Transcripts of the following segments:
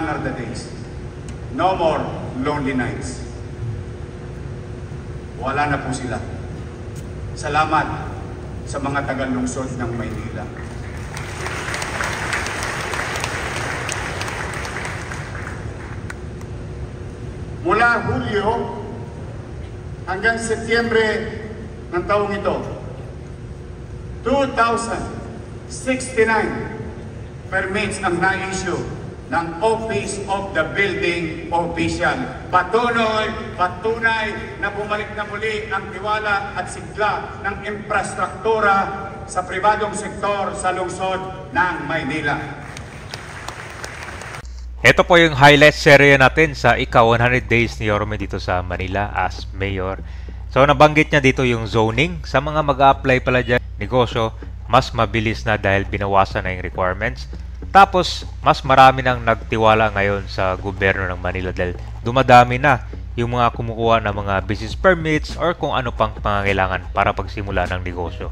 gone are the days. No more lonely nights. Wala na po sila. Salamat sa mga taga-lungsod ng Maynila. Mula Hulyo hanggang Setyembre ng taong ito, 2,069 permits ang na-issue ng Office of the Building Official. Patunay na bumalik na muli ang tiwala at sigla ng infrastruktura sa pribadong sektor sa lungsod ng Maynila. Ito po yung highlight serye natin sa ika-100 days ni Yorme dito sa Manila as mayor. So nabanggit niya dito yung zoning. Sa mga mag-a-apply pala dyan negosyo, mas mabilis na dahil binawasan na yung requirements. Tapos, mas marami nang nagtiwala ngayon sa gobyerno ng Manila dahil dumadami na yung mga kumukuha ng mga business permits or kung ano pang pangangailangan para pagsimula ng negosyo.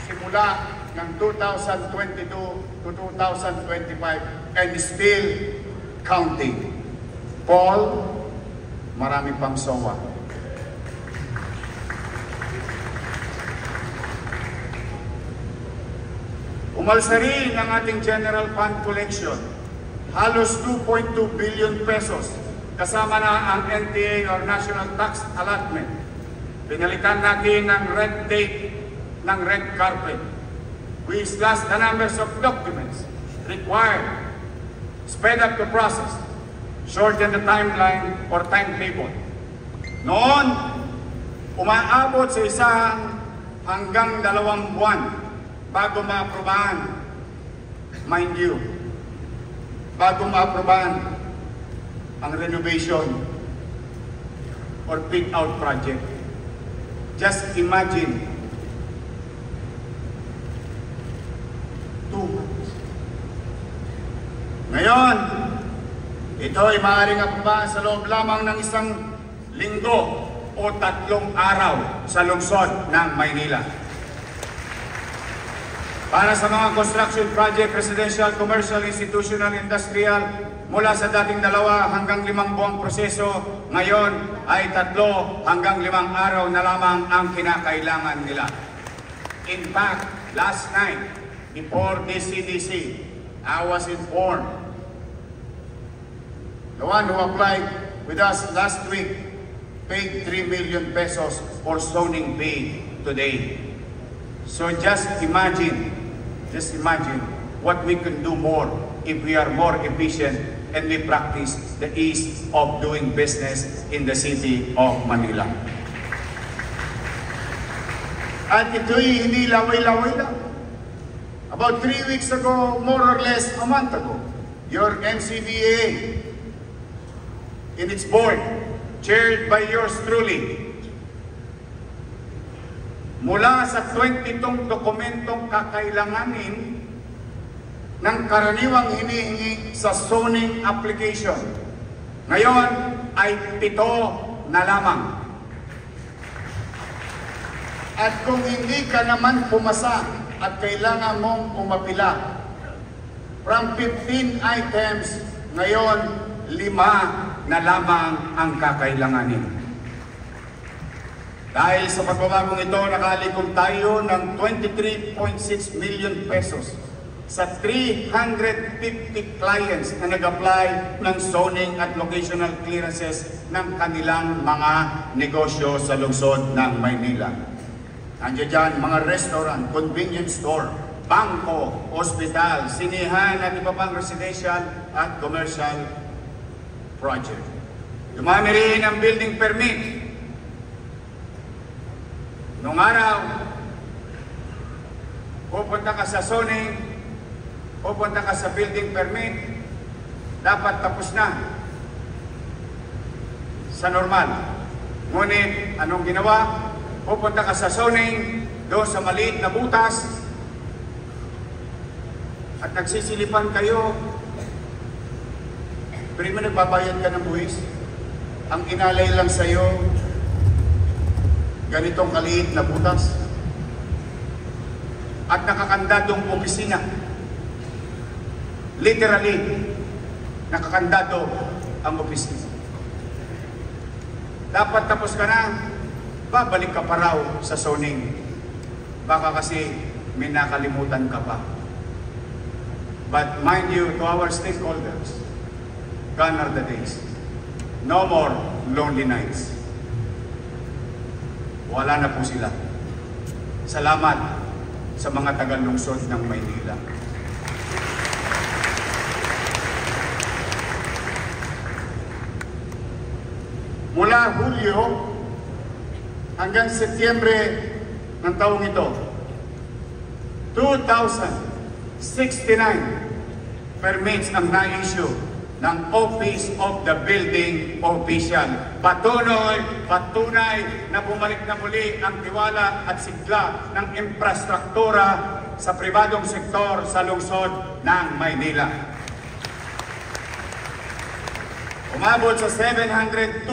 Simula ng 2022 to 2025 and still counting. Paul, marami pang SOA. Umalsa rin ang ating general fund collection. Halos 2.2 billion pesos kasama na ang NTA or National Tax Allotment. Pinalitan natin ng red tape, ng red carpet. We slashed the numbers of documents required, sped up the process, shorten the timeline or timetable. Noon, umaabot sa isang hanggang 2 buwan bago maaprobahan, mind you, bago maaprobahan ang renovation or fit-out project. Just imagine, 2 months. Ngayon, ito ay maaaring aprobahan sa loob lamang ng 1 linggo o 3 araw sa lungsod ng Maynila. Para sa mga construction project, residential, commercial, institutional, industrial, mula sa dating 2 hanggang 5 buwang proseso, ngayon ay 3 hanggang 5 araw na lamang ang kinakailangan nila. In fact, last night, before DCDC, I was informed, the one who applied with us last week paid 3 million pesos for zoning fee today. So just imagine what we can do more if we are more efficient and we practice the ease of doing business in the city of Manila. At ito'y hindi laway-laway lang. About 3 weeks ago, more or less a month ago, your MCBA in its board, chaired by yours truly, mula sa 20 dokumentong kakailanganin ng karaniwang hinihingi sa zoning application, ngayon ay 7 na lamang. At kung hindi ka naman pumasa at kailangan mong umapila, from 15 items, ngayon 5 na lamang ang kakailanganin. Dahil sa pagbabagong ito, nakalikom tayo ng 23.6 million pesos sa 350 clients na nag-apply ng zoning at locational clearances ng kanilang mga negosyo sa lungsod ng Maynila. Nandiyan dyan, mga restaurant, convenience store, bangko, ospital, sinihan at iba pang residential at commercial project. Dumami rin ang building permit. Noong araw, pupunta ka sa zoning, pupunta ka sa building permit, dapat tapos na sa normal. Ngunit, anong ginawa? Pupunta ka sa zoning, doon sa maliit na butas, at nagsisilipan kayo, pero mo nagbabayad ka ng buwis. Ang inalay lang sa'yo, ganitong kaliit na butas at nakakandadong opisina. literally, nakakandado ang opisina. Dapat tapos ka na, babalik ka pa raw sa zoning. Baka kasi may nakalimutan ka pa. But mind you, to our stakeholders, gone are the days. No more lonely nights. Wala na po sila. Salamat sa mga taga-lungsod ng Maynila. Mula Hulyo hanggang Setyembre ng taong ito, 2,069 permits ang na-issue ng Office of the Building Official. Patunay na bumalik na muli ang tiwala at sigla ng infrastruktura sa pribadong sektor sa lungsod ng Maynila. Umabot sa 702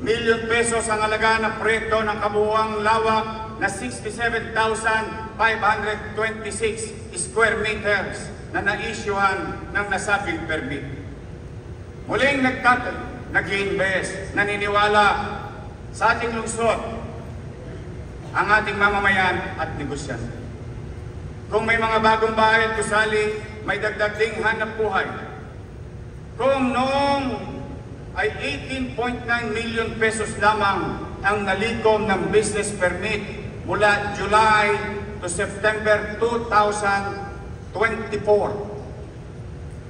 million pesos ang halaga ng proyekto ng kabuuang lawak na 67,526 square meters na na-issuehan ng nasabing permit. Muling nag-invest, naniniwala sa ating lungsod ang ating mamamayan at negosyante. Kung may mga bagong bahay at gusali, may dagdag ding hanap buhay. Kung noong ay 18.9 million pesos lamang ang nalikom ng business permit mula July to September 2024.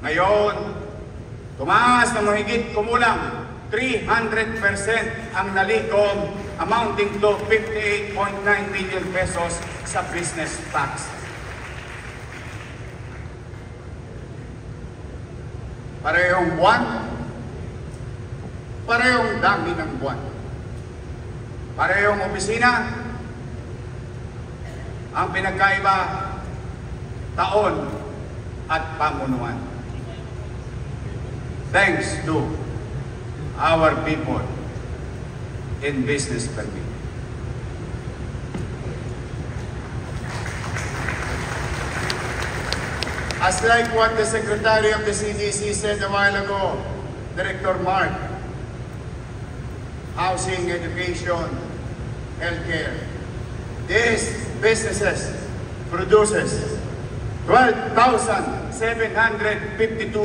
Ngayon, tumaas na mahigit kumulang 300% ang nalikom, amounting to 58.9 million pesos sa business tax. Parehong buwan, parehong dami ng buwan. Parehong opisina, ang pinagkaiba, taon at pamunuan. Thanks to our people in business permit. As like what the Secretary of the CDC said a while ago, Director Mark, housing, education, healthcare. These businesses produces 12,752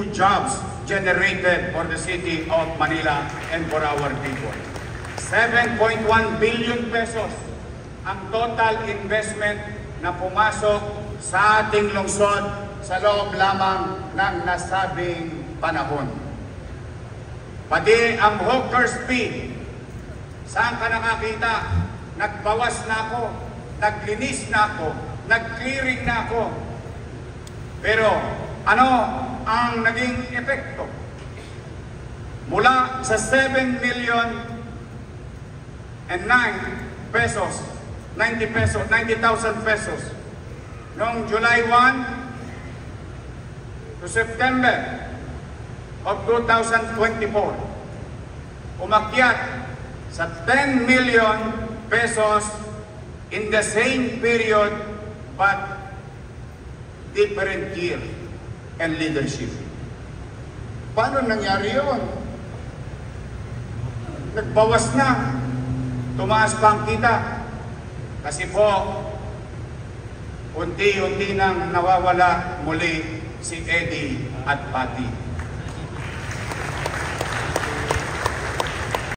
jobs generated for the city of Manila and for our people. 7.1 billion pesos ang total investment na pumasok sa ating lungsod sa loob lamang ng nasabing panahon. Pati ang hawker's fee, saan ka nakakita? Nagbawas na ako, naglinis na ako, nag-clearing na ako. Pero ano ang naging epekto? Mula sa 7 million and 9 pesos, 90,000 pesos, noong July 1 to September of 2024, umakyat sa 10 million pesos in the same period but different year and leadership. Paano nangyari yun? Nagbawas na, tumaas pa ang kita. Kasi po, unti-unti nang nawawala muli si Eddie at Patty.